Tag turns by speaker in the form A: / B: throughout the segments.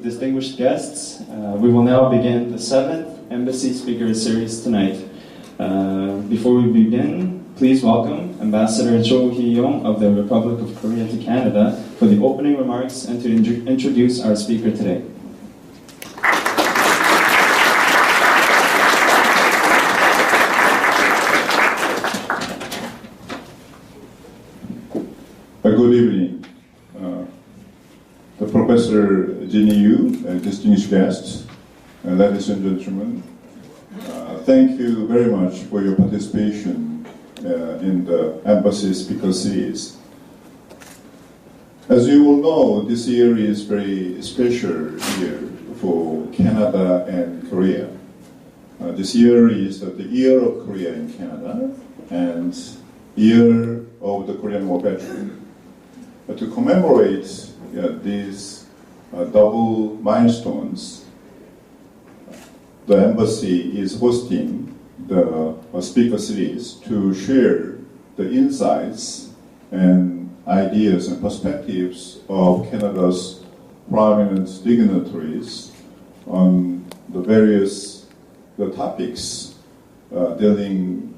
A: distinguished guests, we will now begin the 7th Embassy Speaker Series tonight. Before we begin, please welcome Ambassador Cho Hee-young of the Republic of Korea to Canada for the opening remarks and to introduce our speaker today.
B: Good evening. The Professor Jinny, distinguished guests, ladies and gentlemen, thank you very much for your participation in the Embassy Speaker Series. As you all know, this year is very special year for Canada and Korea. This year is the year of Korea in Canada and year of the Korean War veteran. To commemorate these double milestones, the Embassy is hosting the speaker series to share the insights and ideas and perspectives of Canada's prominent dignitaries on the various topics dealing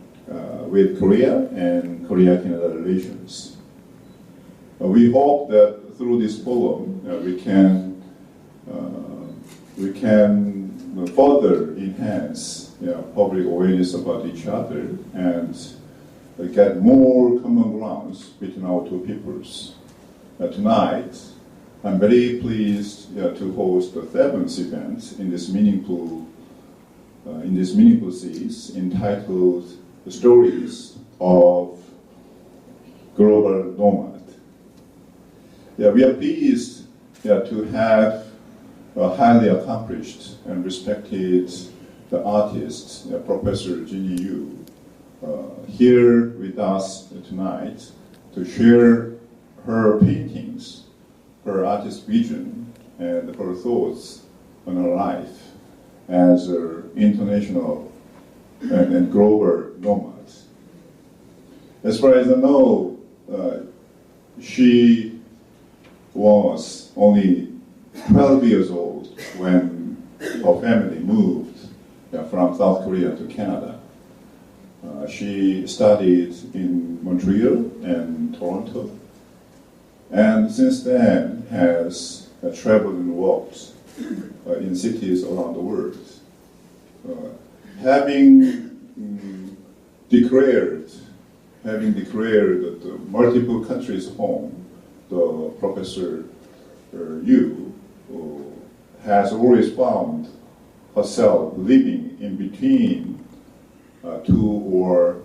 B: with Korea and Korea-Canada relations. We hope that through this forum we can further enhance public awareness about each other and get more common grounds between our two peoples. Tonight, I'm very pleased to host the 7th event in this meaningful series entitled "The Stories of Global Nomad." We are pleased to have a highly accomplished and respected artist, Professor Jinny, here with us tonight to share her paintings, her artist vision, and her thoughts on her life as an international and global nomad. As far as I know, she was only 12 years old when her family moved from South Korea to Canada. She studied in Montreal and Toronto, and since then has traveled and worked in cities around the world. Having declared that multiple countries home, the Professor Yu has always found herself living in between two or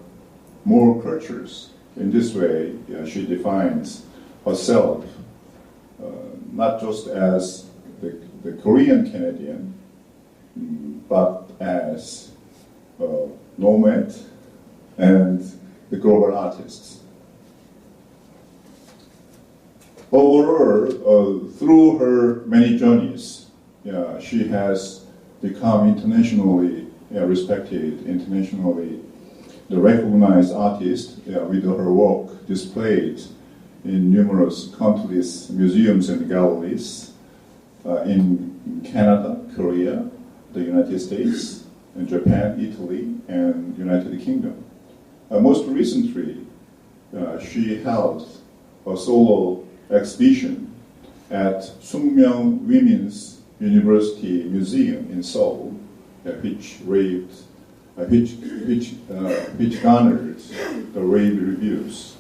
B: more cultures. In this way, she defines herself not just as the Korean Canadian, but as a nomad and the global artist. Overall, through her many journeys, she has become internationally respected, internationally the recognized artist with her work displayed in numerous countless museums and galleries in Canada, Korea, the United States, and Japan, Italy, and United Kingdom. Most recently, she held a solo exhibition at Sungmyeong Women's University Museum in Seoul, which garnered the rave reviews.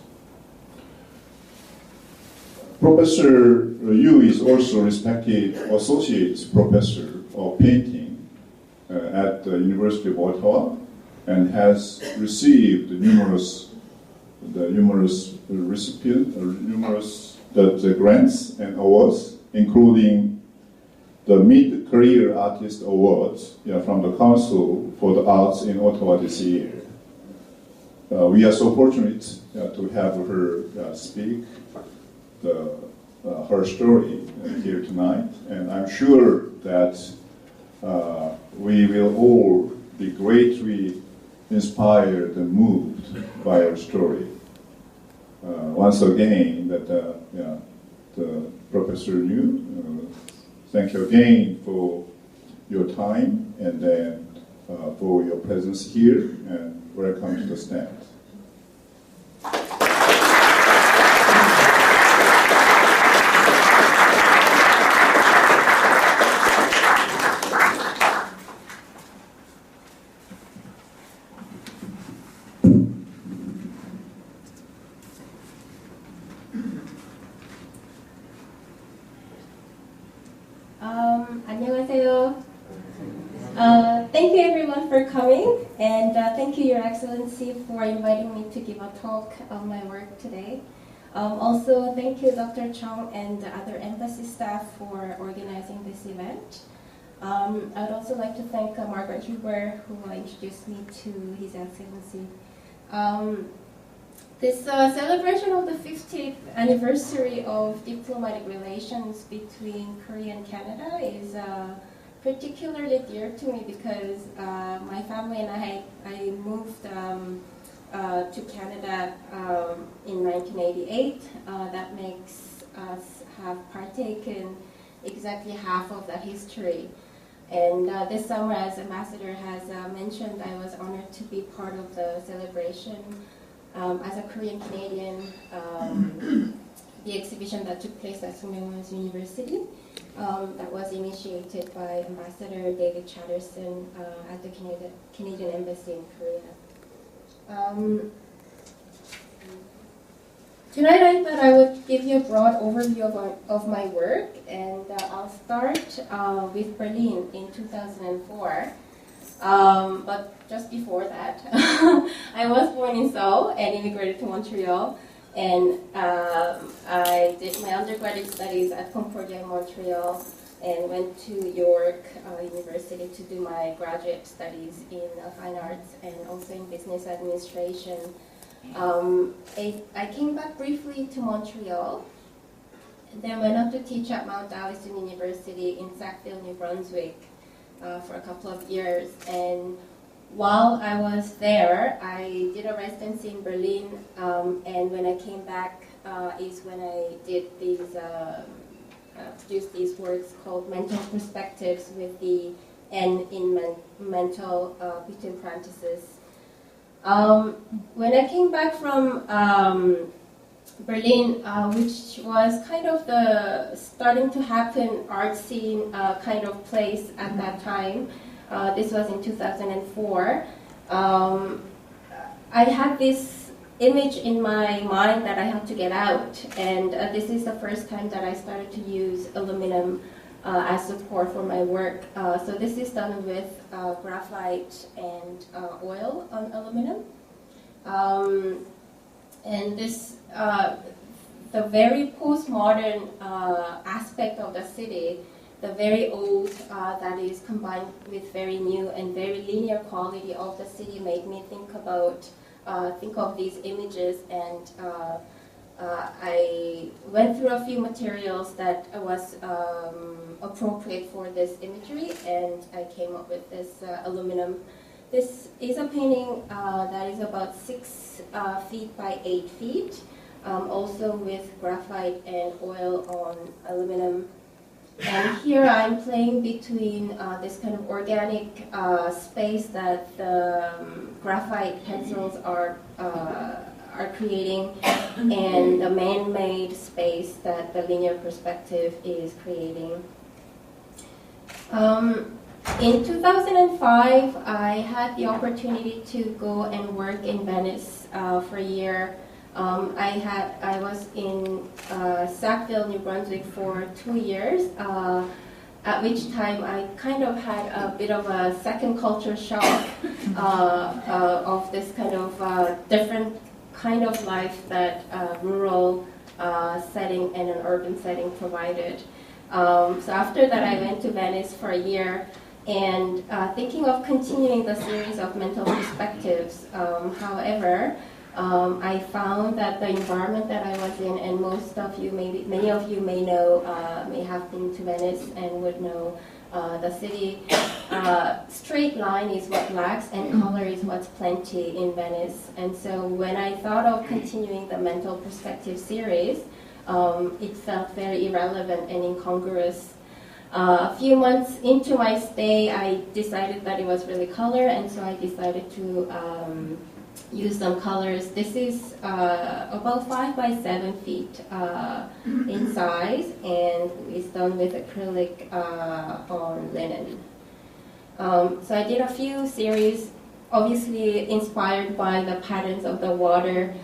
B: Professor Yu is also respected associate professor of painting at the University of Ottawa and has received numerous grants and awards, including the Mid-Career Artist Awards from the Council for the Arts in Ottawa this year. We are so fortunate to have her speak her story here tonight, and I'm sure that we will all be greatly inspired and moved by her story. Once again, the Professor Yu, thank you again for your time and then for your presence here, and welcome to the stand.
C: 안녕하세요. Thank you everyone for coming, and thank you, Your Excellency, for inviting me to give a talk on my work today. Also, thank you, Dr. Chung and the other embassy staff for organizing this event. I'd also like to thank Margaret Huber, who introduced me to His Excellency. This celebration of the 50th anniversary of diplomatic relations between Korea and Canada is particularly dear to me because my family and I moved to Canada in 1988. That makes us have partaken exactly half of that history. And this summer, as Ambassador has mentioned, I was honored to be part of the celebration. As a Korean Canadian, the exhibition that took place at Sungkyunkwan University that was initiated by Ambassador David Chatterson at the Canadian Embassy in Korea. Tonight I thought I would give you a broad overview of my work, and I'll start with Berlin in 2004. But just before that, I was born in Seoul and immigrated to Montreal, and I did my undergraduate studies at Concordia in Montreal and went to York University to do my graduate studies in fine arts and also in business administration. I came back briefly to Montreal, then went on to teach at Mount Allison University in Sackville, New Brunswick, for a couple of years. And while I was there, I did a residency in Berlin, and when I came back is when I did these, produced these works called Mental Perspectives with the N in mental between parentheses. When I came back from Berlin, which was kind of the starting to happen art scene kind of place at that time. This was in 2004. I had this image in my mind that I had to get out, and this is the first time that I started to use aluminum as support for my work. So this is done with graphite and oil on aluminum. And this, the very postmodern aspect of the city, the very old that is combined with very new and very linear quality of the city made me think of these images, and I went through a few materials that was appropriate for this imagery, and I came up with this aluminum. This is a painting that is about 6 feet by 8 feet, also with graphite and oil on aluminum. And here I'm playing between this kind of organic space that the graphite pencils are creating and the man-made space that the linear perspective is creating. In 2005, I had the opportunity to go and work in Venice for a year. I was in Sackville, New Brunswick for 2 years, at which time I kind of had a bit of a second culture shock of this kind of different kind of life that rural setting and an urban setting provided. So after that, I went to Venice for a year, and thinking of continuing the series of mental perspectives. However, I found that the environment that I was in, and most of you, many of you may know, may have been to Venice and would know the city. Straight line is what lacks, and color is what's plenty in Venice. And so when I thought of continuing the mental perspective series, it felt very irrelevant and incongruous. A few months into my stay, I decided that it was really color, and so I decided to use some colors. This is about 5 by 7 feet in size, and it's done with acrylic on linen. So I did a few series, obviously inspired by the patterns of the water.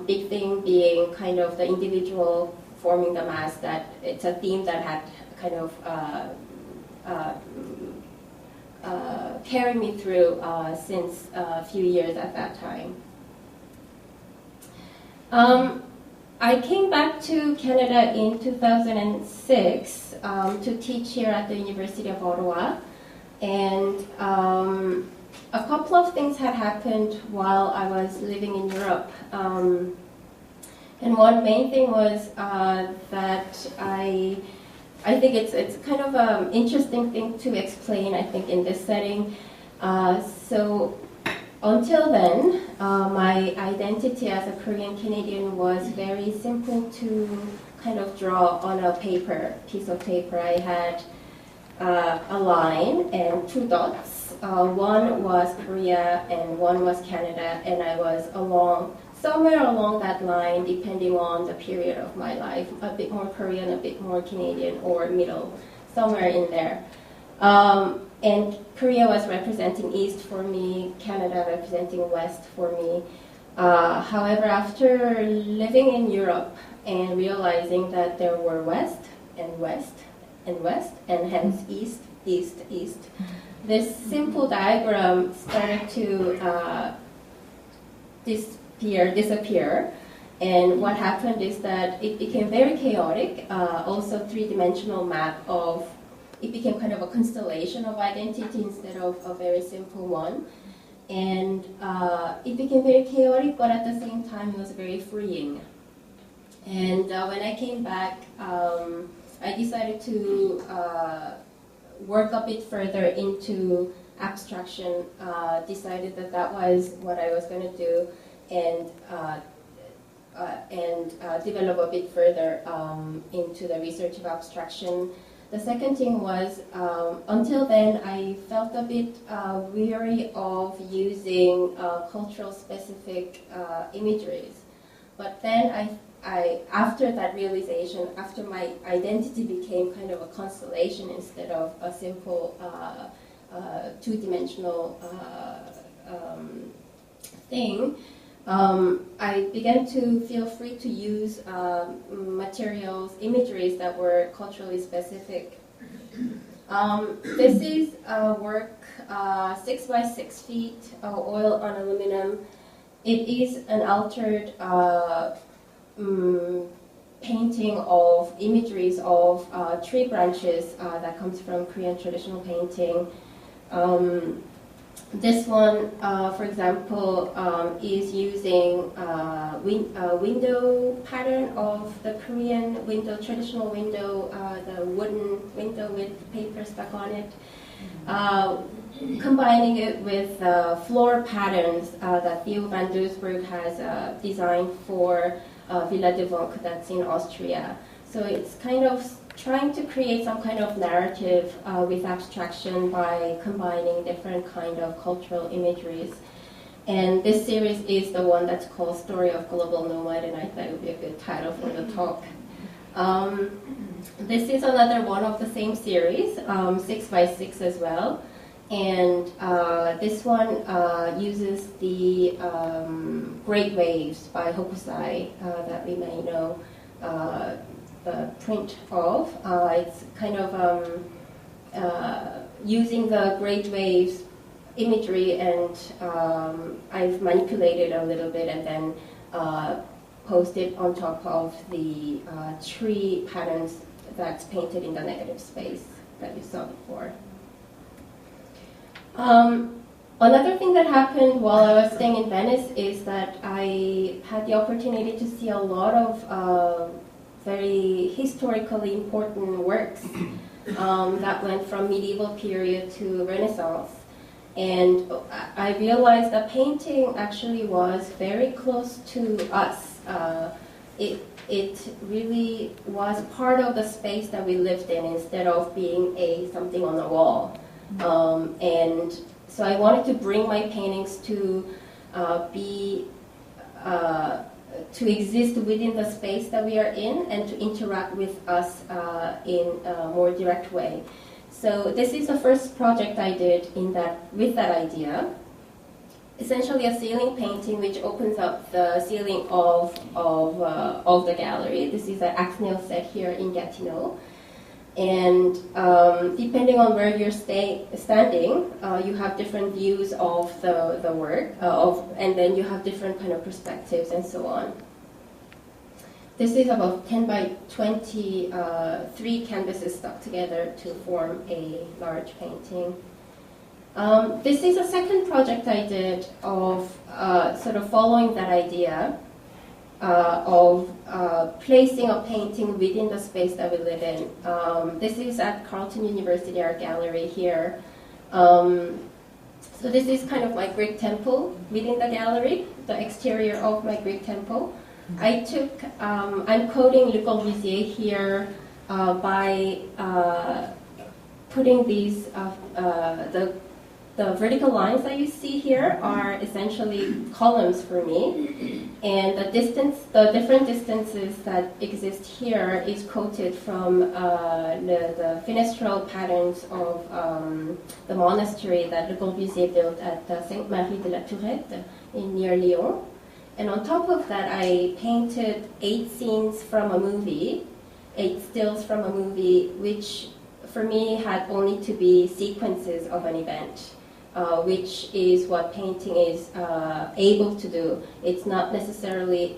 C: Big thing being kind of the individual forming the mass. That it's a theme that had kind of carried me through since a few years at that time. I came back to Canada in 2006 to teach here at the University of Ottawa, and a couple of things had happened while I was living in Europe. And one main thing was that I think it's kind of an interesting thing to explain, I think, in this setting. So until then, my identity as a Korean Canadian was very simple to kind of draw on a piece of paper. I had a line and 2 dots. One was Korea and one was Canada, and I was somewhere along that line, depending on the period of my life, a bit more Korean, a bit more Canadian, or middle, somewhere in there. And Korea was representing East for me, Canada representing West for me. However, after living in Europe and realizing that there were West and West and West, and hence East, East, East, this simple diagram started to disappear. And what happened is that it became very chaotic, also three-dimensional map of, it became kind of a constellation of identity instead of a very simple one. And it became very chaotic, but at the same time it was very freeing. And when I came back, I decided to work a bit further into abstraction, decided that that was what I was going to do, and develop a bit further into the research of abstraction. The second thing was, until then, I felt a bit weary of using cultural specific imageries. But then after that realization, after my identity became kind of a constellation instead of a simple two-dimensional thing, I began to feel free to use materials, imageries that were culturally specific. This is a work 6 by 6 feet, oil on aluminum. It is an altered painting of imageries of tree branches that comes from Korean traditional painting. This one, for example, is using a window pattern of the Korean window, traditional window, the wooden window with paper stuck on it, combining it with floor patterns that Theo van Doesburg has designed for Villa de Vonk that's in Austria. So it's kind of trying to create some kind of narrative with abstraction by combining different kind of cultural imageries. And this series is the one that's called Story of Global Nomad, and I thought it would be a good title for the talk. This is another one of the same series, 6 by 6 as well. And this one uses the Great Waves by Hokusai that we may know the print of. It's kind of using the Great Waves imagery, and I've manipulated a little bit and then posted on top of the tree patterns that's painted in the negative space that you saw before. Another thing that happened while I was staying in Venice is that I had the opportunity to see a lot of very historically important works that went from medieval period to Renaissance. And I realized that painting actually was very close to us. it really was part of the space that we lived in instead of being something on the wall. And so I wanted to bring my paintings to to exist within the space that we are in and to interact with us in a more direct way. So this is the first project I did with that idea. Essentially a ceiling painting which opens up the ceiling of the gallery. This is an Axnil set here in Gatineau. And depending on where you're standing, you have different views of the work, and then you have different kind of perspectives and so on. This is about 10 by 20, 3 canvases stuck together to form a large painting. This is a second project I did of sort of following that idea of placing a painting within the space that we live in. This is at Carleton University Art Gallery here. So this is kind of my Greek temple within the gallery, the exterior of my Greek temple. I'm quoting Le Corbusier here by putting these, the vertical lines that you see here are essentially columns for me, and the different distances that exist here is quoted from the fenestral patterns of the monastery that Le Corbusier built at Sainte Marie de la Tourette near Lyon. And on top of that, I painted 8 scenes from a movie, 8 stills from a movie, which for me had only to be sequences of an event. Which is what painting is able to do. It's not necessarily,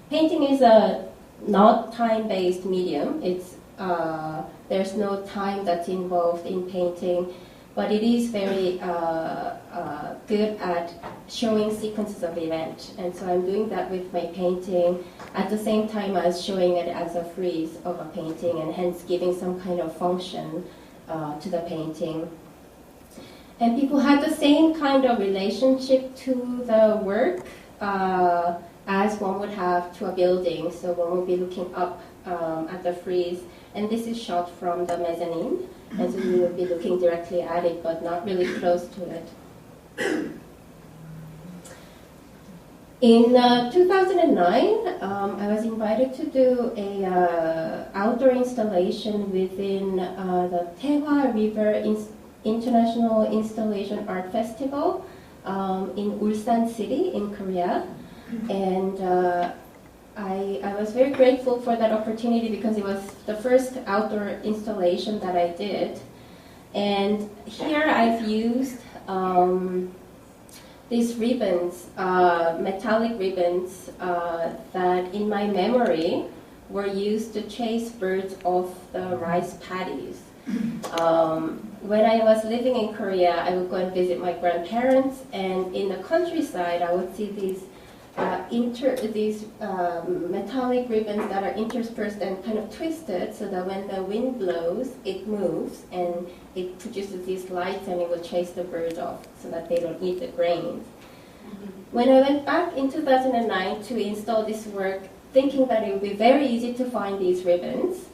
C: painting is a not time-based medium. There's no time that's involved in painting, but it is very good at showing sequences of event. And so I'm doing that with my painting at the same time as showing it as a frieze of a painting, and hence giving some kind of function to the painting. And people had the same kind of relationship to the work as one would have to a building. So one would be looking up at the frieze, and this is shot from the mezzanine, and so you would be looking directly at it, but not really close to it. In 2009, I was invited to do a outdoor installation within the Taehwa River International Installation Art Festival in Ulsan City in Korea, and I was very grateful for that opportunity because it was the first outdoor installation that I did. And here I've used these ribbons, metallic ribbons that in my memory were used to chase birds off the rice paddies. When I was living in Korea, I would go and visit my grandparents, and in the countryside, I would see these metallic ribbons that are interspersed and kind of twisted, so that when the wind blows, it moves and it produces these lights, and it will chase the birds off so that they don't eat the grains. When I went back in 2009 to install this work, thinking that it would be very easy to find these ribbons,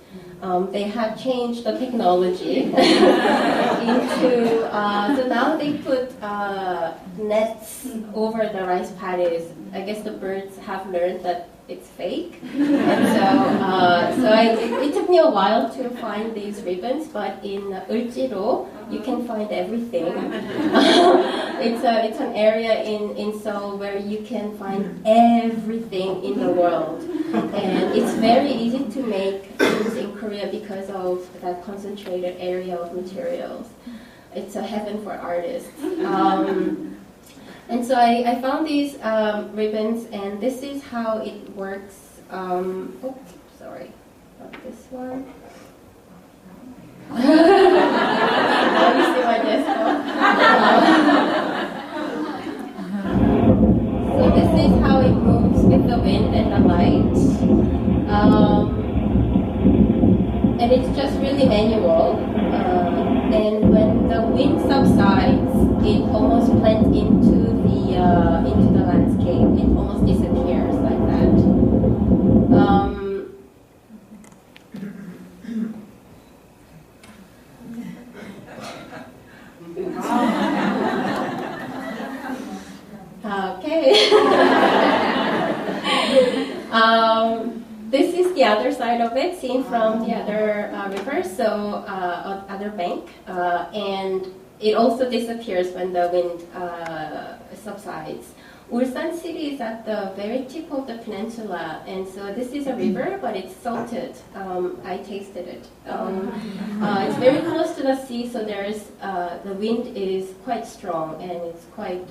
C: they had changed the technology into, so now they put nets over the rice paddies. I guess the birds have learned that it's fake. And so it took me a while to find these ribbons, but in Uljido, you can find everything. It's an area in Seoul where you can find everything in the world. And it's very easy to make things in Korea because of that concentrated area of materials. It's a heaven for artists. And so I found these ribbons, and this is how it works. Sorry, not this one. Let me see my desktop. So this is how it moves with the wind and the light. And it's just really manual. And when the wind subsides, it almost blends into the landscape. It almost disappears like that. is the other side of it, seen from the other river, so other bank, and it also disappears when the wind subsides. Ulsan city is at the very tip of the peninsula, and so this is a river, but it's salted. I tasted it. It's very close to the sea, so there's the wind is quite strong, and it's quite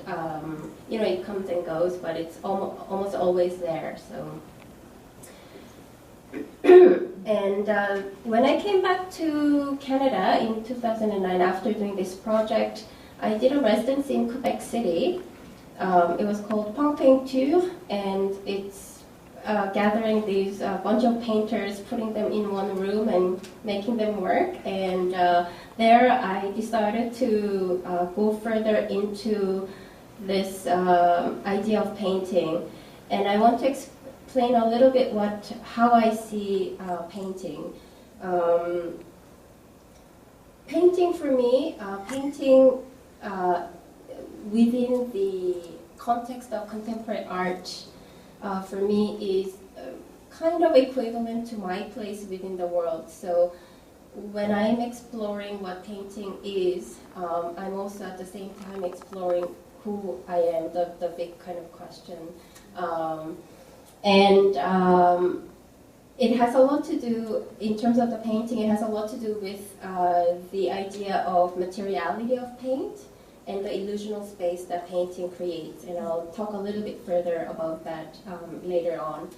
C: it comes and goes, but it's almost always there. So, and when I came back to Canada in 2009 after doing this project, I did a residency in Quebec City. It was called Painting 2, and it's gathering these bunch of painters, putting them in one room and making them work. And there I decided to go further into this idea of painting. And I want to explain a little bit how I see painting. Painting for me, within the context of contemporary art, for me is kind of equivalent to my place within the world. So when I'm exploring what painting is, I'm also at the same time exploring who I am, the big kind of question. It has a lot to do, in terms of the painting, it has a lot to do with the idea of materiality of paint and the illusional space that painting creates. And I'll talk a little bit further about that later on.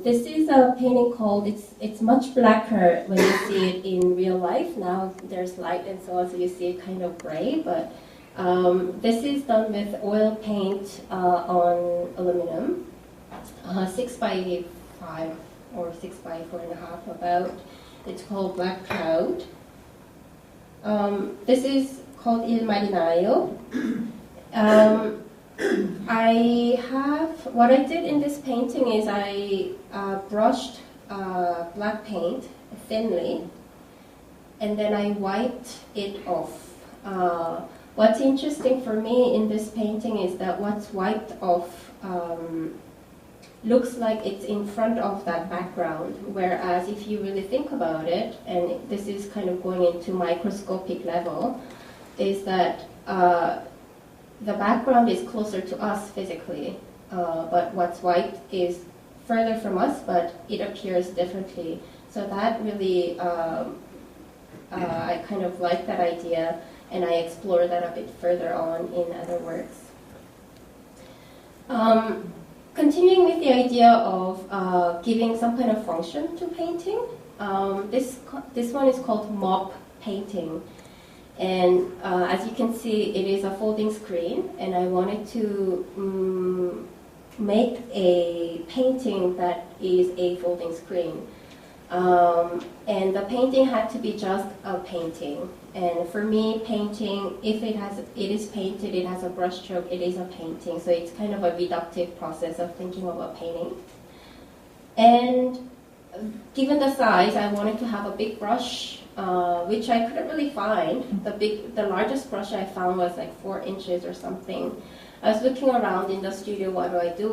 C: This is a painting called, it's much blacker when you see it in real life. Now there's light and so on, so you see it kind of gray, but this is done with oil paint on aluminum, 6 by 5 or 6 by 4.5 about. It's called Black Cloud. This is called Il Marinaio. What I did in this painting is I brushed black paint thinly, and then I wiped it off. What's interesting for me in this painting is that what's wiped off looks like it's in front of that background, whereas if you really think about it, and this is kind of going into microscopic level, is that the background is closer to us physically, but what's white is further from us, but it appears differently. So that really, I kind of like that idea, and I explore that a bit further on in other works. Continuing with the idea of giving some kind of function to painting, this one is called mop painting. And as you can see, it is a folding screen, and I wanted to make a painting that is a folding screen. And the painting had to be just a painting. And for me, painting, if it is painted, it has a brush stroke, it is a painting. So it's kind of a reductive process of thinking about painting. And given the size, I wanted to have a big brush, which I couldn't really find. The largest brush I found was like 4 inches or something. I was looking around in the studio, what do I do?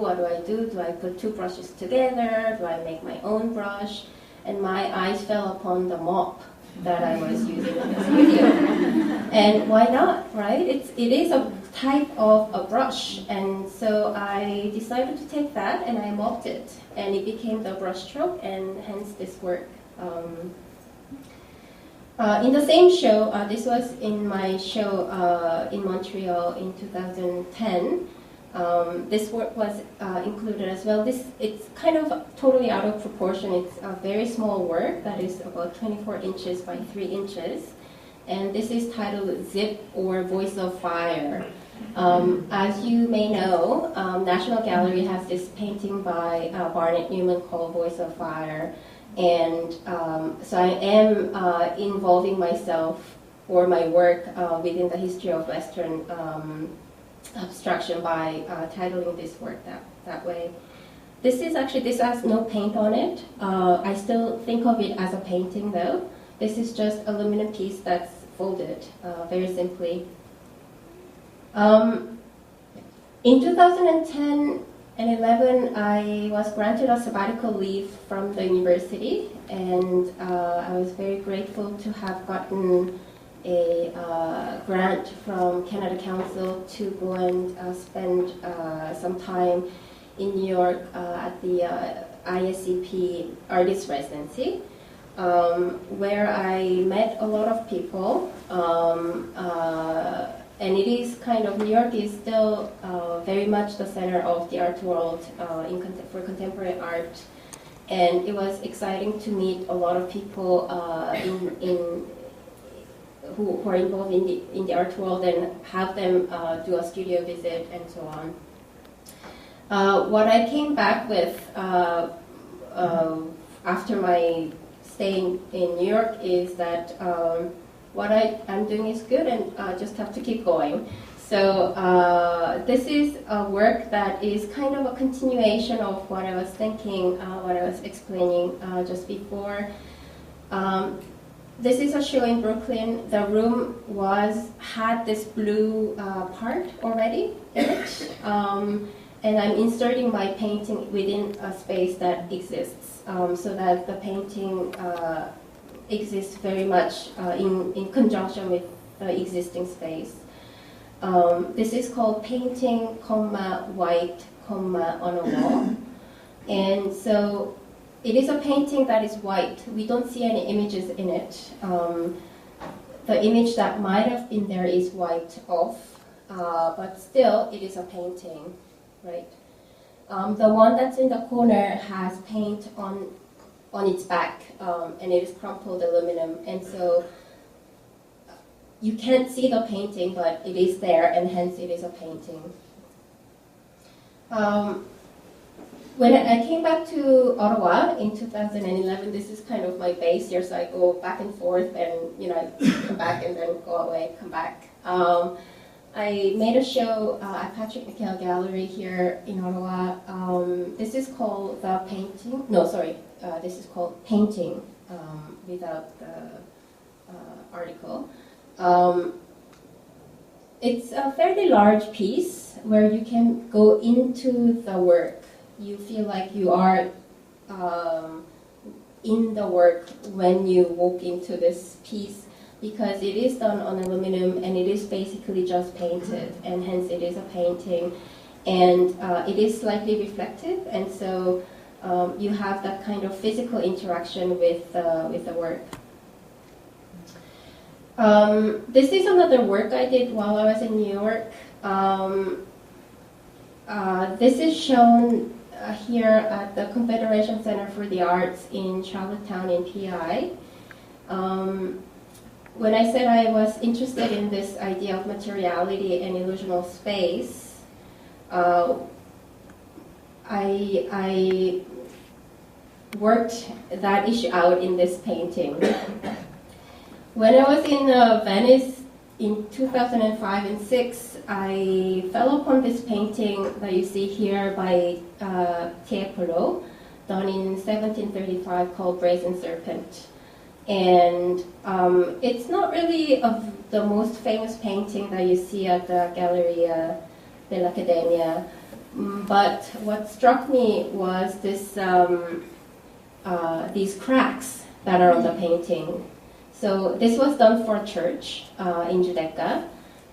C: Do I put 2 brushes together? Do I make my own brush? And my eyes fell upon the mop that I was using in the studio. And why not, right? It is a type of a brush. And so I decided to take that and I mopped it. And it became the brush stroke, and hence this work. In the same show, this was in my show in Montreal in 2010. This work was included as well. It's kind of totally out of proportion. It's a very small work that is about 24 inches by 3 inches. And this is titled Zip or Voice of Fire. As you may know, National Gallery has this painting by Barnett Newman called Voice of Fire. And so I am involving myself or my work within the history of Western abstraction by titling this work that way. This has no paint on it. I still think of it as a painting though. This is just an aluminum piece that's folded very simply. In 2010, 2011, I was granted a sabbatical leave from the university, and I was very grateful to have gotten a grant from Canada Council to go and spend some time in New York at the ISCP Artist Residency, where I met a lot of people. And it is kind of, New York is still very much the center of the art world for contemporary art. And it was exciting to meet a lot of people who are involved in the art world and have them do a studio visit and so on. What I came back with after my stay in New York is that what I'm doing is good and just have to keep going. So this is a work that is kind of a continuation of what I was thinking, what I was explaining just before. This is a show in Brooklyn. The room had this blue part already in it. And I'm inserting my painting within a space that exists, so that the painting exists very much in conjunction with the existing space. This is called Painting, White, on a Wall. And so it is a painting that is white. We don't see any images in it. The image that might have been there is white off, but still it is a painting, right? The one that's in the corner has paint on its back, and it is crumpled aluminum, and so you can't see the painting, but it is there, and hence it is a painting. When I came back to Ottawa in 2011, this is kind of my base here, so I go back and forth, and come back and then go away, come back. I made a show at Patrick McHale Gallery here in Ottawa. This is called The Painting. No, sorry. This is called Painting without the article. It's a fairly large piece where you can go into the work. You feel like you are in the work when you walk into this piece, because it is done on aluminum and it is basically just painted, and hence it is a painting, and it is slightly reflective, and so you have that kind of physical interaction with the work. This is another work I did while I was in New York. This is shown here at the Confederation Center for the Arts in Charlottetown in PI. When I said I was interested in this idea of materiality and illusional space, I worked that issue out in this painting. When I was in Venice in 2005 and 2006, I fell upon this painting that you see here by Tiepolo, done in 1735, called Brazen Serpent. And it's not really the most famous painting that you see at the Galleria dell'Accademia, but what struck me was these cracks that are on the painting. So this was done for a church in Giudecca,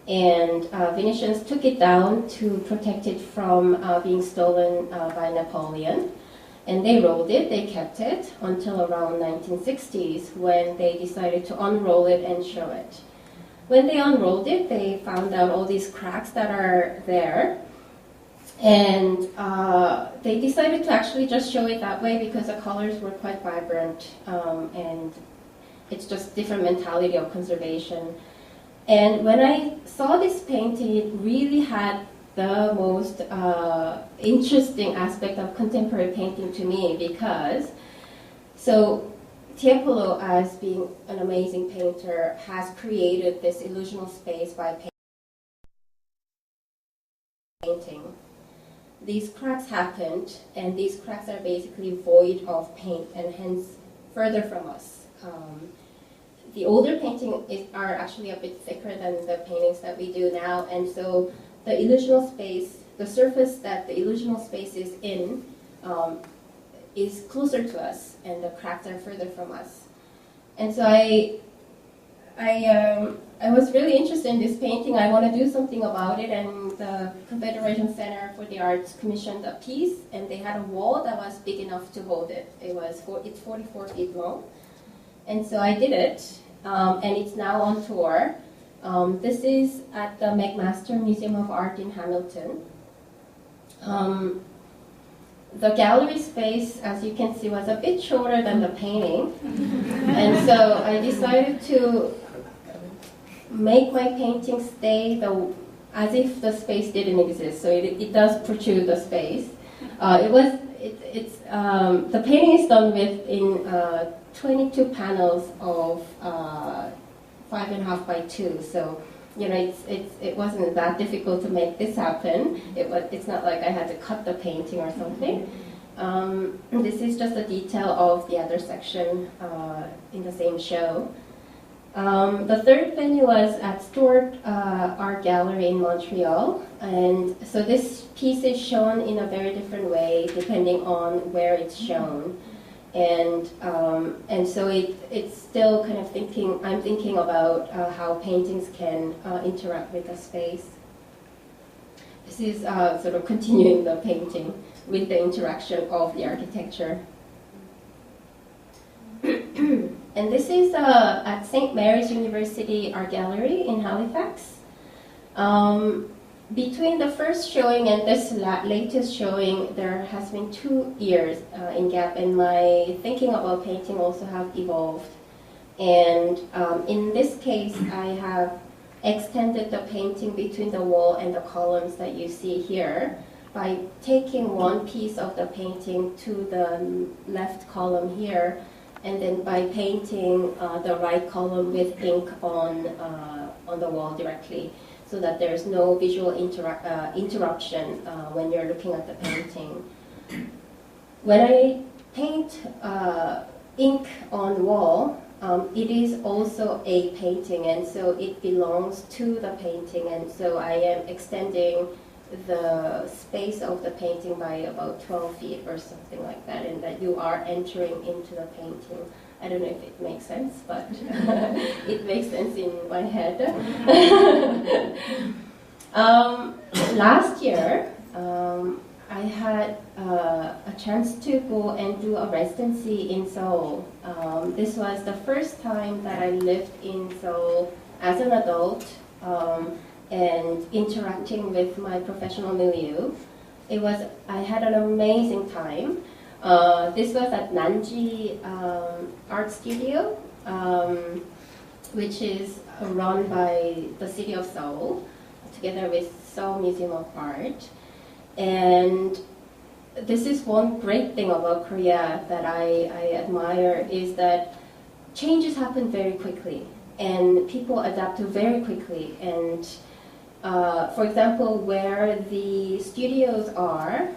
C: and Venetians took it down to protect it from being stolen by Napoleon. And they rolled it, they kept it until around 1960s, when they decided to unroll it and show it. When they unrolled it, they found out all these cracks that are there. And they decided to actually just show it that way because the colors were quite vibrant, and it's just different mentality of conservation. And when I saw this painting, it really had the most interesting aspect of contemporary painting to me, because Tiepolo, as being an amazing painter, has created this illusional space by painting. These cracks happened, and these cracks are basically void of paint, and hence further from us. The older paintings are actually a bit thicker than the paintings that we do now, and so the illusional space the surface that the illusional space is in is closer to us, and the cracks are further from us. And so I was really interested in this painting. I want to do something about it, and the Confederation Center for the Arts commissioned a piece, and they had a wall that was big enough to hold it. It's 44 feet long, and so I did it, and it's now on tour. This is at the McMaster Museum of Art in Hamilton. The gallery space, as you can see, was a bit shorter than the painting, and so I decided to make my painting stay as if the space didn't exist. So it does protrude the space. The painting is done in 22 panels of 5.5 by 2. So it wasn't that difficult to make this happen. It's not like I had to cut the painting or something. This is just a detail of the other section in the same show. The third venue was at Stuart Art Gallery in Montreal, and so this piece is shown in a very different way depending on where it's shown, and so it's still kind of I'm thinking about how paintings can interact with the space. This is sort of continuing the painting with the interaction of the architecture. And this is at St. Mary's University Art Gallery in Halifax. Between the first showing and this latest showing, there has been 2 years in gap, and my thinking about painting also have evolved. And in this case, I have extended the painting between the wall and the columns that you see here by taking one piece of the painting to the left column here, and then by painting the right column with ink on the wall directly, so that there's no visual interruption when you're looking at the painting. When I paint ink on wall, it is also a painting, and so it belongs to the painting, and so I am extending the space of the painting by about 12 feet or something like that, and that you are entering into the painting. I don't know if it makes sense, but it makes sense in my head. Last year, I had a chance to go and do a residency in Seoul. This was the first time that I lived in Seoul as an adult, and interacting with my professional milieu. I had an amazing time. This was at Nanji Art Studio, which is run by the city of Seoul, together with Seoul Museum of Art. And this is one great thing about Korea that I admire, is that changes happen very quickly, and people adapt to very quickly. And for example, where the studios are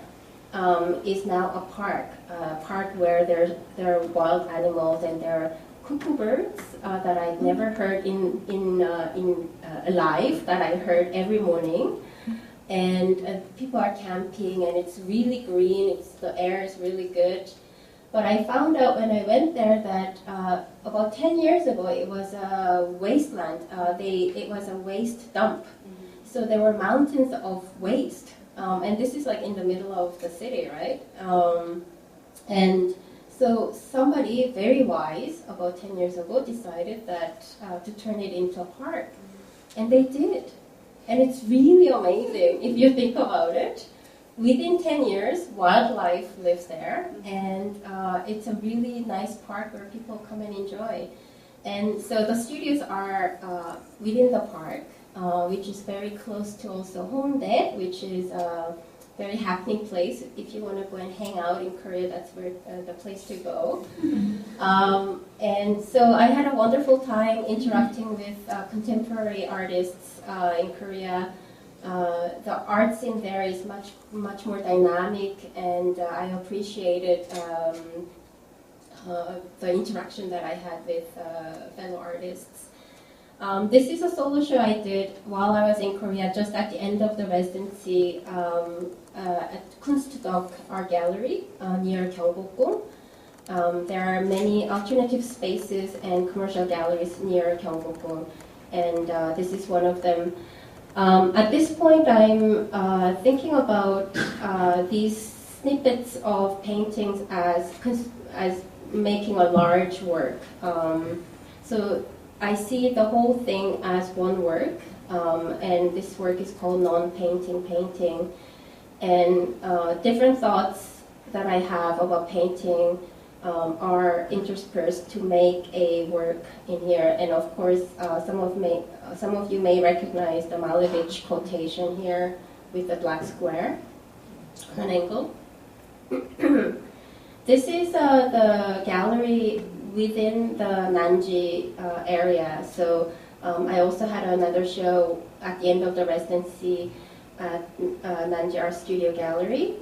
C: is now a park where there are wild animals, and there are cuckoo birds that I'd never heard in live, that I heard every morning. And people are camping, and it's really green, the air is really good. But I found out when I went there that about 10 years ago it was a wasteland. It was a waste dump. So there were mountains of waste. And this is like in the middle of the city, right? And so somebody very wise about 10 years ago decided that to turn it into a park. And they did. And it's really amazing if you think about it. Within 10 years, wildlife lives there, and it's a really nice park where people come and enjoy. And so the studios are within the park, which is very close to also Hongdae, which is a very happening place. If you want to go and hang out in Korea, that's where the place to go. And so I had a wonderful time interacting with contemporary artists in Korea. The art scene there is much more dynamic, and I appreciated the interaction that I had with fellow artists. This is a solo show I did while I was in Korea, just at the end of the residency at Kunstdok Art Gallery near Gyeongbokgung. There are many alternative spaces and commercial galleries near Gyeongbokgung, and this is one of them. At this point, I'm thinking about these snippets of paintings as making a large work. So I see the whole thing as one work, and this work is called non-painting painting. And different thoughts that I have about painting are interspersed to make a work in here. And of course, some of you may recognize the Malevich quotation here with the black square, an angle. This is the gallery within the Nanji area. So I also had another show at the end of the residency at Nanji Art Studio Gallery.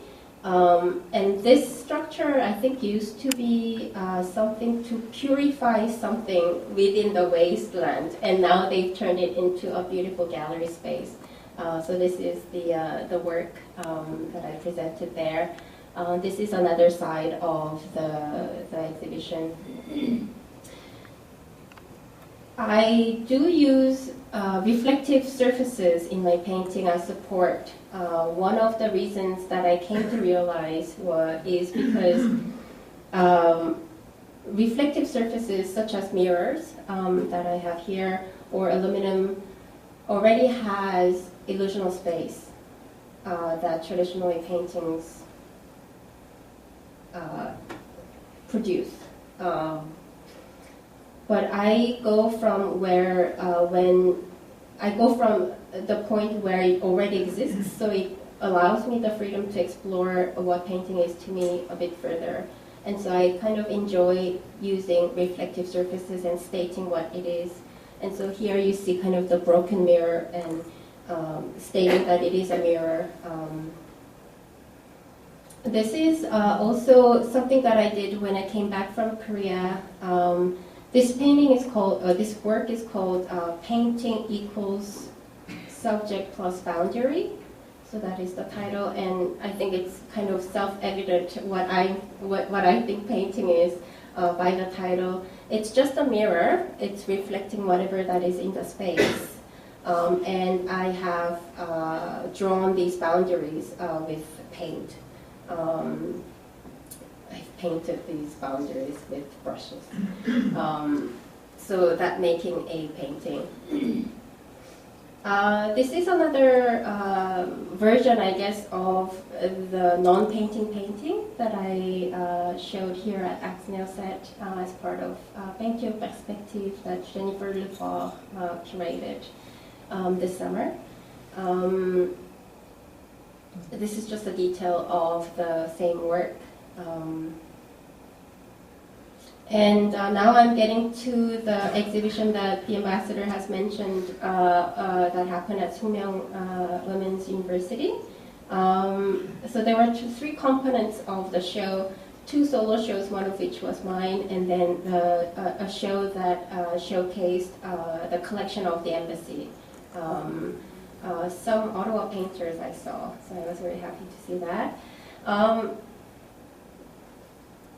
C: And this structure, I think, used to be something to purify something within the wasteland, and now they've turned it into a beautiful gallery space. So this is the work that I presented there. This is another side of the exhibition. I do use reflective surfaces in my painting as support. One of the reasons that I came to realize is because reflective surfaces such as mirrors that I have here or aluminum already has illusional space that traditionally paintings produce. But I go from the point where it already exists, so it allows me the freedom to explore what painting is to me a bit further. And so I kind of enjoy using reflective surfaces and stating what it is. And so here you see kind of the broken mirror and stating that it is a mirror. This is also something that I did when I came back from Korea. This work is called Painting Equals Subject Plus Boundary. So that is the title, and I think it's kind of self-evident what I think painting is by the title. It's just a mirror. It's reflecting whatever that is in the space. And I have drawn these boundaries with paint. I've painted these boundaries with brushes. So that making a painting. This is another version, I guess, of the non-painting painting that I showed here at Axnail Sept as part of Painting Perspective that Jennifer Lefort curated this summer. This is just a detail of the same work. And now I'm getting to the exhibition that the ambassador has mentioned that happened at Soomyung Women's University. So there were three components of the show, two solo shows, one of which was mine, and then a show that showcased the collection of the embassy. Some Ottawa painters I saw, so I was very happy to see that.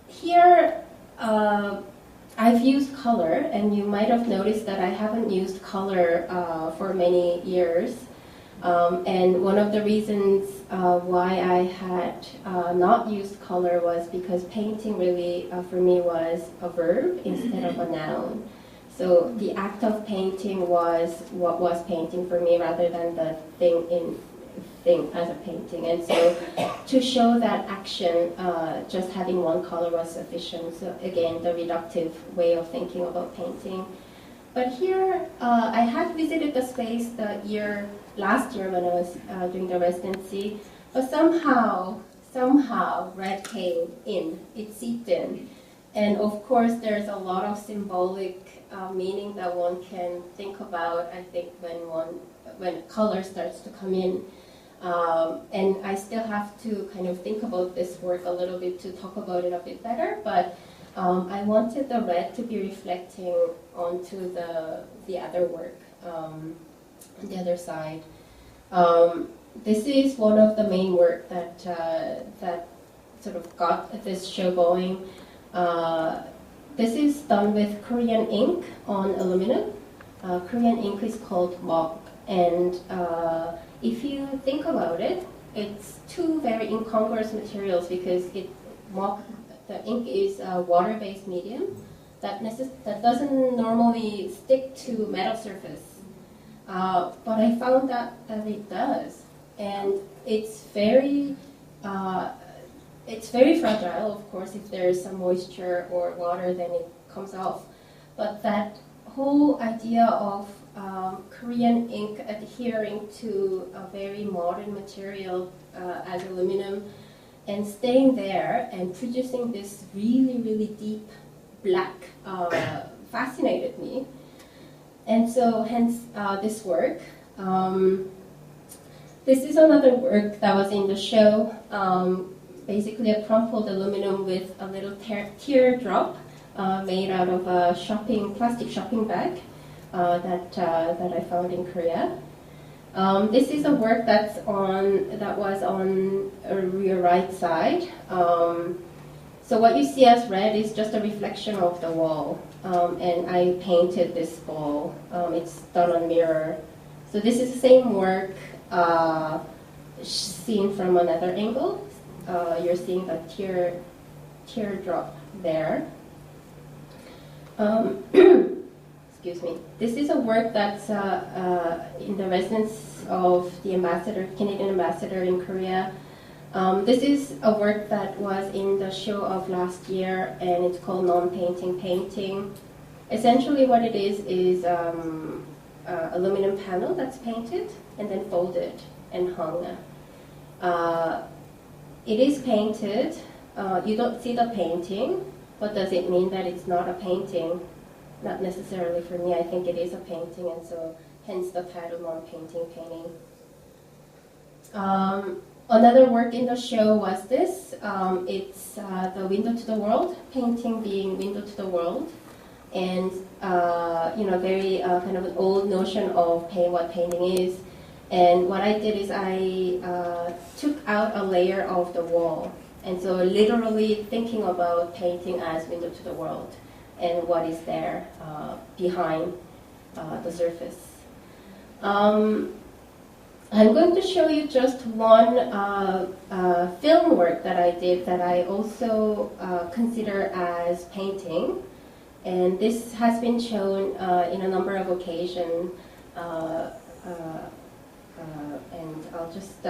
C: Here, I've used color, and you might have noticed that I haven't used color for many years. And one of the reasons why I had not used color was because painting really, for me, was a verb instead of a noun. So the act of painting was what was painting for me rather than the thing as a painting. And so to show that action, just having one color was sufficient. So again, the reductive way of thinking about painting. But here, I had visited the space last year when I was doing the residency, but somehow red came in, it seeped in. And of course, there's a lot of symbolic meaning that one can think about, I think, when color starts to come in. And I still have to kind of think about this work a little bit to talk about it a bit better, but I wanted the red to be reflecting onto the other work on the other side. This is one of the main work that that sort of got this show going. This is done with Korean ink on aluminum. Korean ink is called mok, and if you think about it, it's two very incongruous materials because the ink is a water-based medium that doesn't normally stick to metal surface. But I found that it does, and it's very fragile. Of course, if there's some moisture or water, then it comes off. But that whole idea of Korean ink adhering to a very modern material as aluminum and staying there and producing this really, really deep black fascinated me. And so hence this work. This is another work that was in the show, basically a crumpled aluminum with a little teardrop made out of a plastic shopping bag that I found in Korea. This is a work that was on your right side. So what you see as red is just a reflection of the wall, and I painted this wall. It's done on mirror. So this is the same work seen from another angle. You're seeing the teardrop there. Excuse me. This is a work that's in the residence of the Canadian ambassador in Korea. This is a work that was in the show of last year, and it's called Non-Painting Painting. Essentially what it is aluminum panel that's painted and then folded and hung. It is painted. You don't see the painting, but does it mean that it's not a painting? Not necessarily for me. I think it is a painting, and so hence the title Non-Painting Painting. Another work in the show was this. It's the Window to the World, painting being window to the world, and very kind of an old notion of what painting is. And what I did is I took out a layer of the wall, and so literally thinking about painting as window to the world and what is there behind the surface. I'm going to show you just one film work that I did that I also consider as painting. And this has been shown in a number of occasions. And I'll just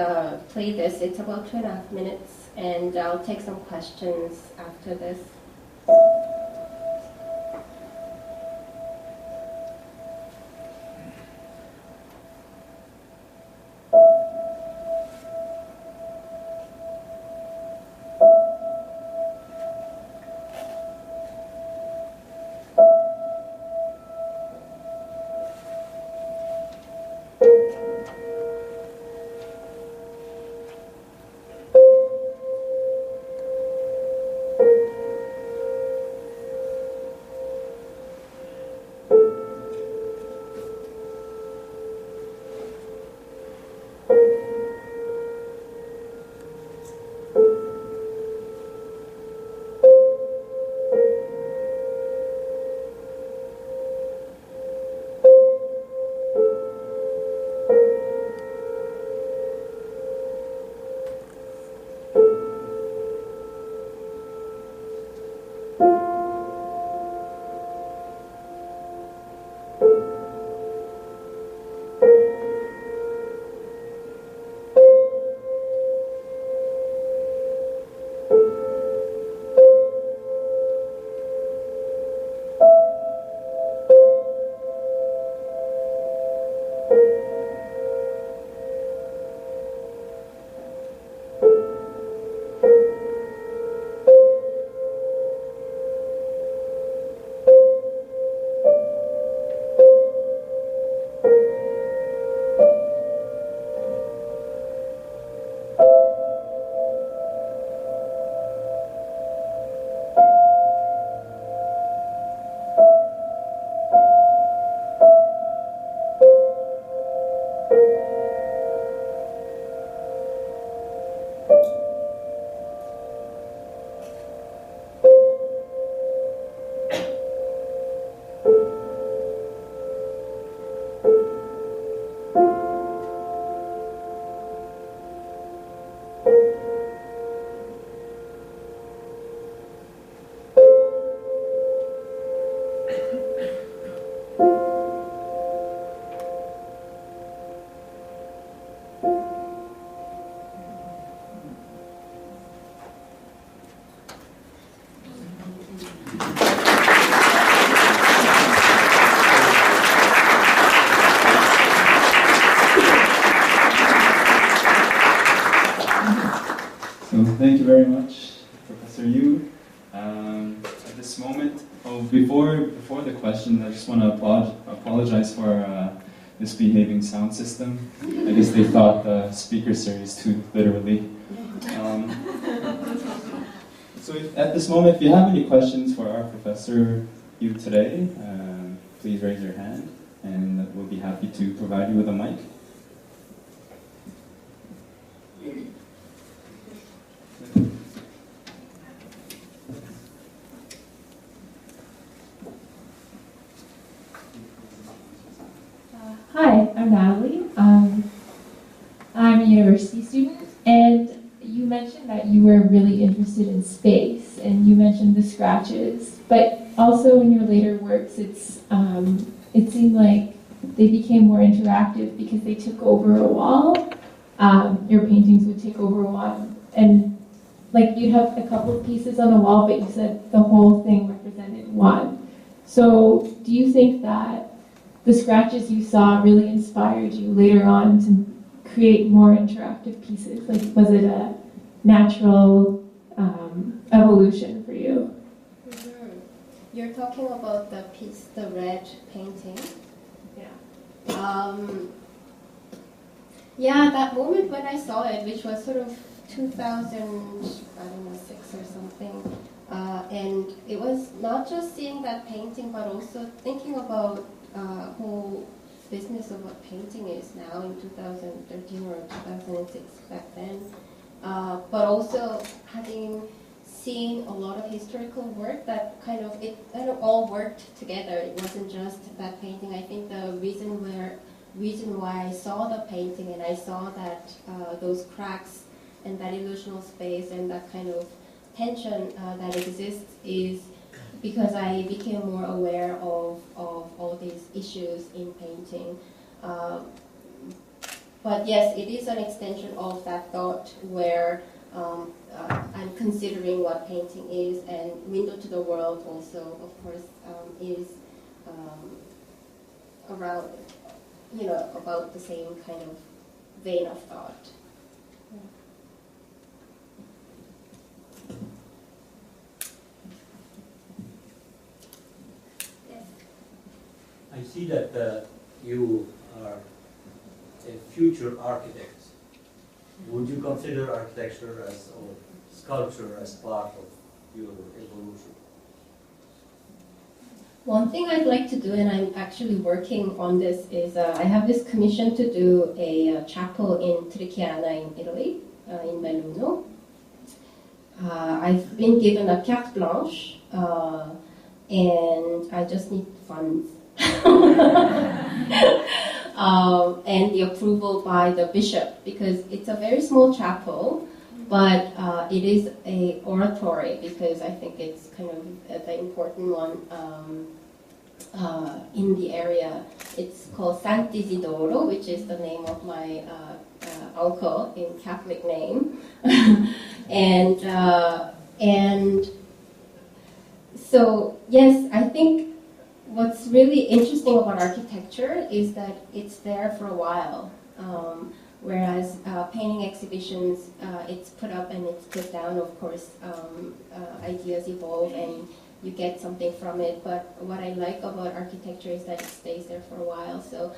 C: play this. It's about 2.5 minutes, and I'll take some questions after this.
A: before the question, I just want to apologize for misbehaving sound system. I guess they thought the speaker series too literally. So at this moment, if you have any questions for our professor you today, please raise your hand, and we'll be happy to provide you with a mic.
D: Hi, I'm Natalie. I'm a university student, and you mentioned that you were really interested in space, and you mentioned the scratches, but also in your later works, it seemed like they became more interactive because they took over a wall. Your paintings would take over a wall, and like you'd have a couple of pieces on a wall, but you said the whole thing represented one. So do you think that the scratches you saw really inspired you later on to create more interactive pieces? Like, was it a natural evolution for you?
C: Mm-hmm. You're talking about the piece, the red painting?
D: Yeah.
C: Yeah, that moment when I saw it, which was sort of 2006 or something, and it was not just seeing that painting, but also thinking about whole business of what painting is now in 2013 or 2006 back then, but also having seen a lot of historical work that kind of all worked together. It wasn't just that painting. I think the reason why I saw the painting and I saw that those cracks and that illusional space and that kind of tension that exists is because I became more aware of all these issues in painting. But yes, it is an extension of that thought where I'm considering what painting is, and Window to the World also, of course, is around, about the same kind of vein of thought.
E: I see that you are a future architect. Would you consider architecture or sculpture as part of your evolution?
C: One thing I'd like to do, and I'm actually working on this, is I have this commission to do a chapel in Trichiana in Italy, in Belluno. I've been given a carte blanche, and I just need funds. And the approval by the bishop, because it's a very small chapel, but it is a oratory, because I think it's kind of the important one in the area. It's called Sant'Isidoro, which is the name of my uncle in Catholic name, and so yes, I think what's really interesting about architecture is that it's there for a while, whereas painting exhibitions, it's put up and it's put down. Of course, ideas evolve and you get something from it, but what I like about architecture is that it stays there for a while. So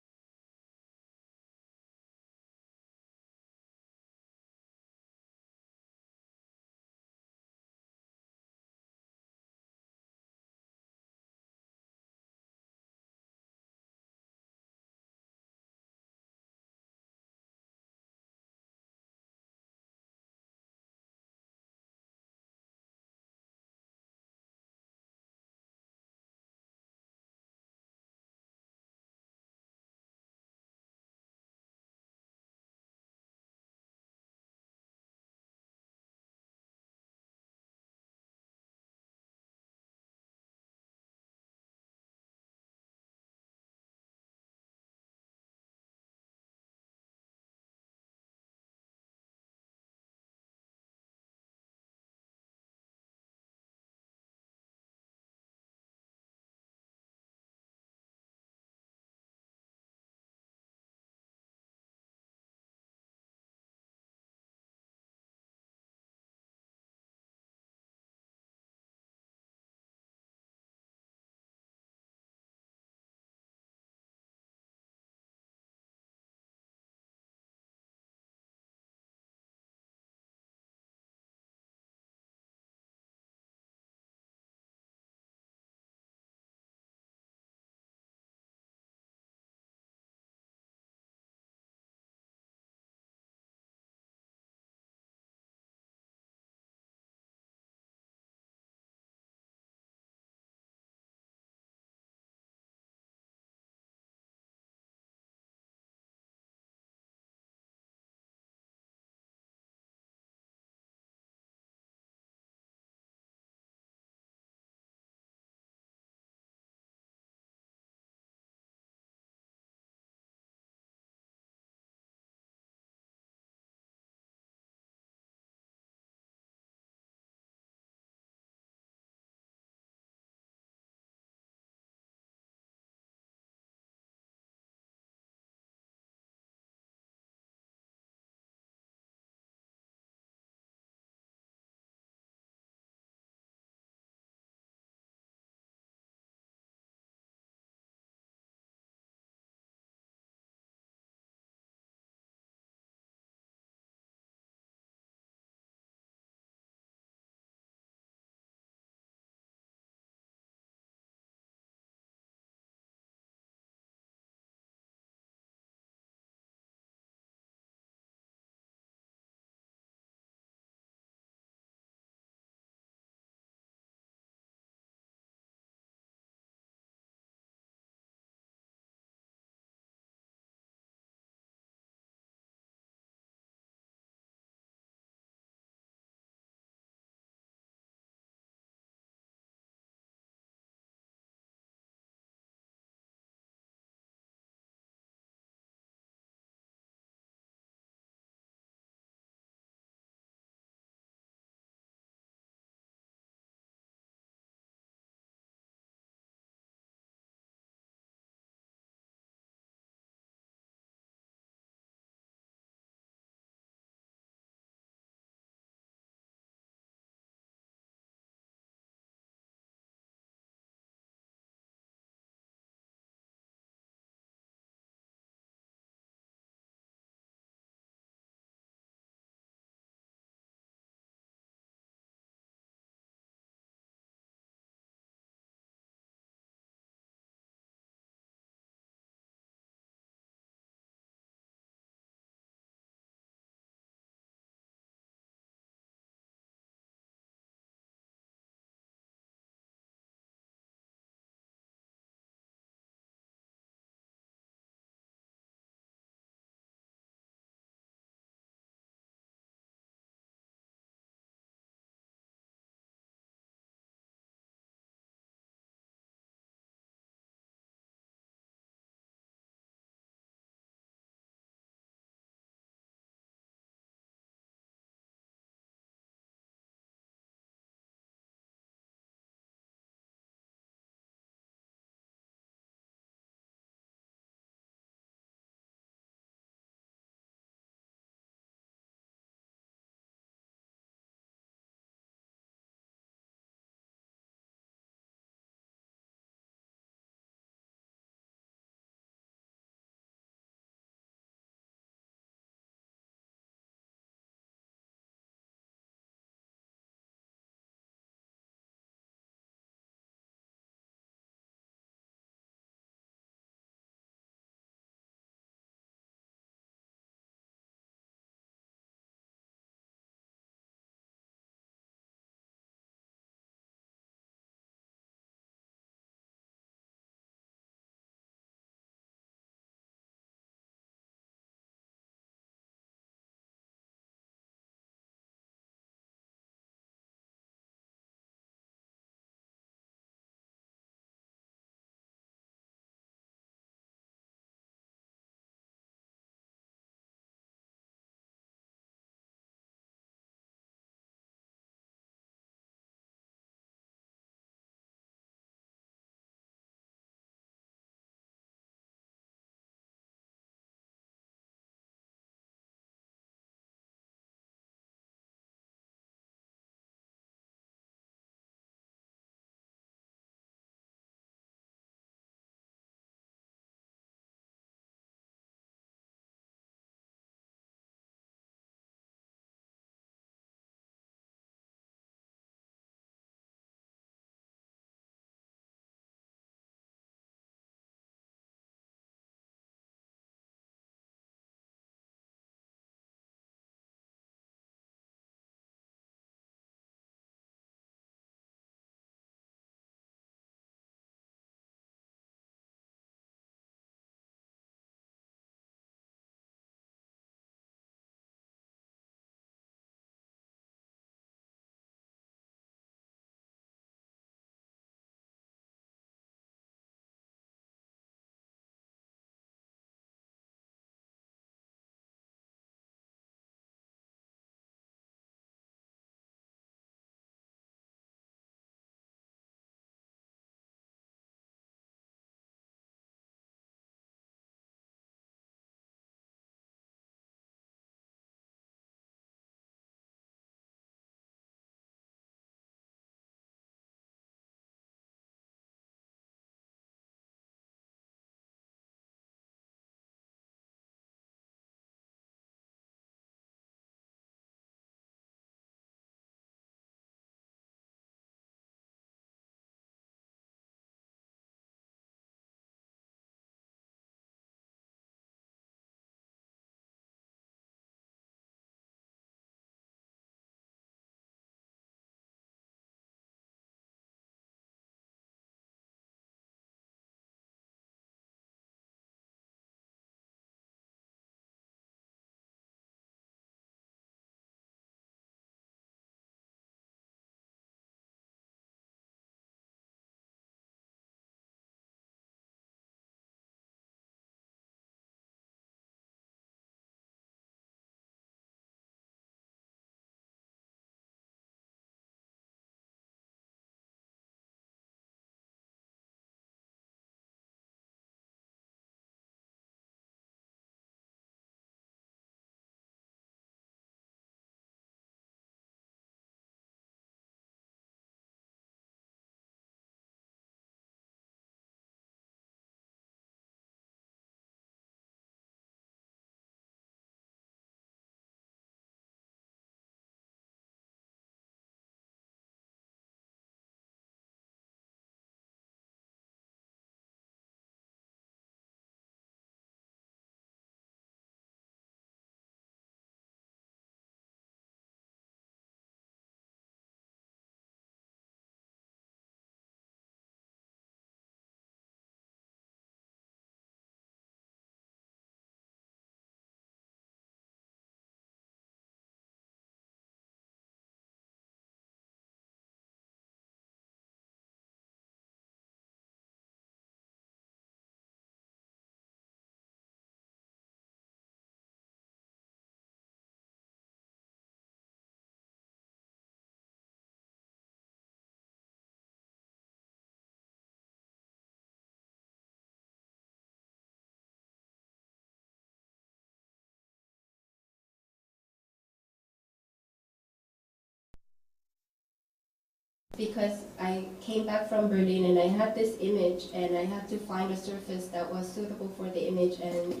C: because I came back from Berlin and I had this image and I had to find a surface that was suitable for the image, and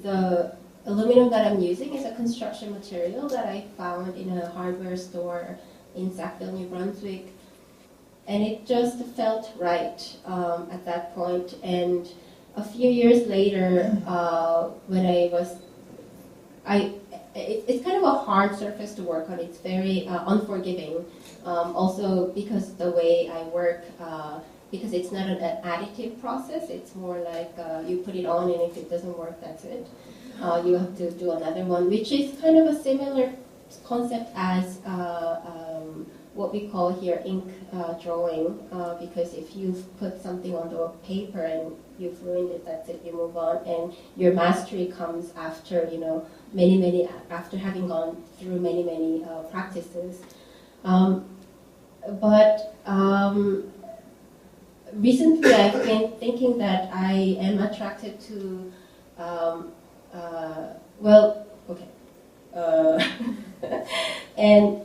C: the aluminum that I'm using is a construction material that I found in a hardware store in Sackville, New Brunswick, and it just felt right at that point. And a few years later, when it's kind of a hard surface to work on. It's very unforgiving. Also because the way I work, because it's not an additive process, it's more like you put it on and if it doesn't work, that's it. You have to do another one, which is kind of a similar concept as what we call here ink drawing, because if you've put something on the paper and you've ruined it, that's it, you move on, and your mastery comes after, after having gone through many practices. But recently I've been thinking that I am attracted to, and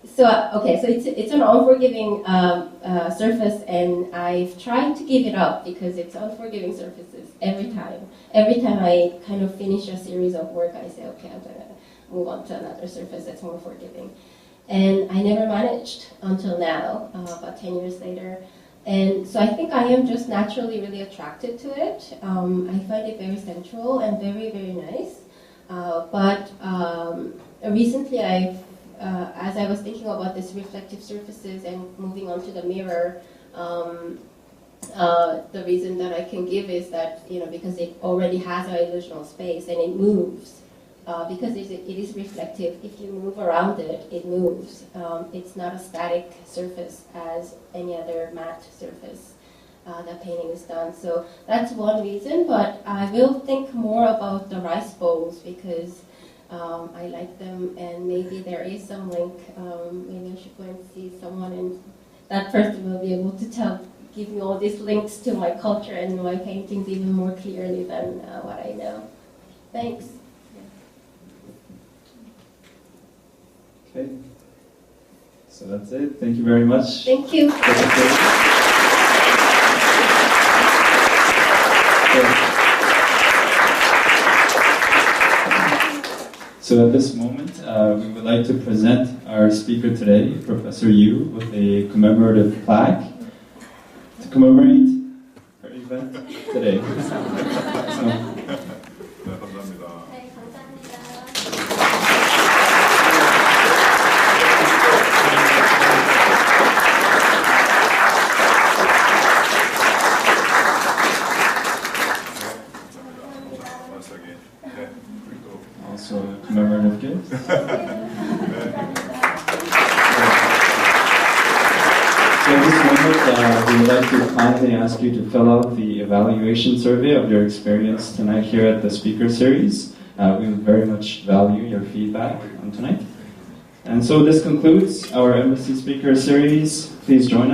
C: so it's an unforgiving surface, and I've tried to give it up because it's unforgiving surfaces every time. Every time I kind of finish a series of work, I say, okay, I'm gonna move on to another surface that's more forgiving. And I never managed until now, about 10 years later. And so I think I am just naturally really attracted to it. I find it very sensual and very, very nice. But recently as I was thinking about this reflective surfaces and moving on to the mirror, the reason that I can give is that, because it already has an illusional space and it moves. Because it is reflective, if you move around it, it moves. It's not a static surface as any other matte surface that painting is done. So that's one reason, but I will think more about the rice bowls because I like them, and maybe there is some link. Maybe I should go and see someone, and that person will be able to give me all these links to my culture and my paintings even more clearly than what I know. Thanks.
A: Okay, so that's it. Thank you very much.
C: Thank you.
A: So at this moment, we would like to present our speaker today, Professor Yu, with a commemorative plaque to commemorate her event today. So, also a commemorative gift. So at this moment, we would like to kindly ask you to fill out the evaluation survey of your experience tonight here at the speaker series. We would very much value your feedback on tonight. And so this concludes our Embassy Speaker series. Please join us.